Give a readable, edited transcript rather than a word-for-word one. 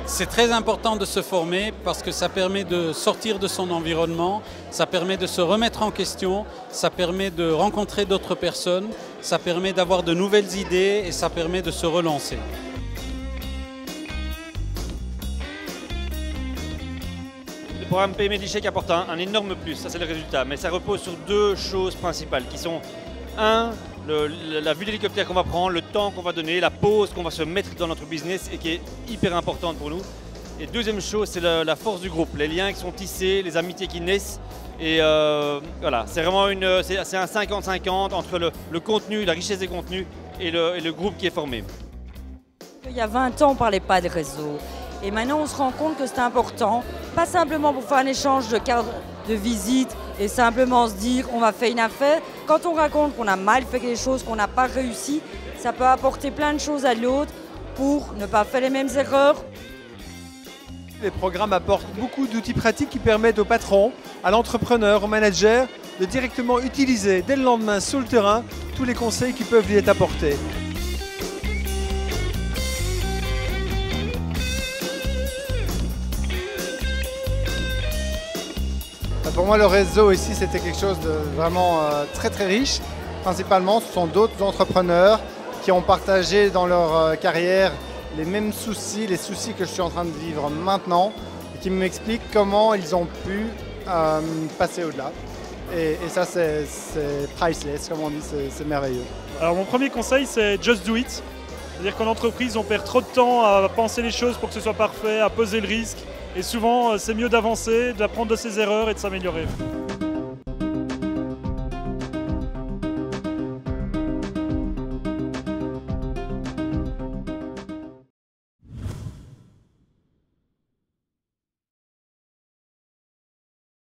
C'est très important de se former parce que ça permet de sortir de son environnement, ça permet de se remettre en question, ça permet de rencontrer d'autres personnes, ça permet d'avoir de nouvelles idées et ça permet de se relancer. Le programme PME d'e-Chèque apporte un énorme plus, ça c'est le résultat, mais ça repose sur deux choses principales qui sont la vue d'hélicoptère qu'on va prendre, le temps qu'on va donner, la pause qu'on va se mettre dans notre business et qui est hyper importante pour nous. Et deuxième chose, c'est la force du groupe, les liens qui sont tissés, les amitiés qui naissent. Et voilà, c'est vraiment c'est un 50-50 entre le contenu, la richesse des contenus et le groupe qui est formé. Il y a 20 ans, on ne parlait pas de réseau. Et maintenant, on se rend compte que c'est important, pas simplement pour faire un échange de cartes de visite et simplement se dire on va faire une affaire. Quand on raconte qu'on a mal fait quelque chose, qu'on n'a pas réussi, ça peut apporter plein de choses à l'autre pour ne pas faire les mêmes erreurs. Les programmes apportent beaucoup d'outils pratiques qui permettent aux patrons, à l'entrepreneur, au manager de directement utiliser dès le lendemain sur le terrain tous les conseils qui peuvent lui être apportés. Pour moi, le réseau ici, c'était quelque chose de vraiment très très riche. Principalement, ce sont d'autres entrepreneurs qui ont partagé dans leur carrière les mêmes soucis, les soucis que je suis en train de vivre maintenant, et qui m'expliquent comment ils ont pu passer au-delà. Et ça, c'est priceless, comme on dit, c'est merveilleux. Alors mon premier conseil, c'est just do it. C'est-à-dire qu'en entreprise, on perd trop de temps à penser les choses pour que ce soit parfait, à peser le risque. Et souvent, c'est mieux d'avancer, d'apprendre de ses erreurs et de s'améliorer.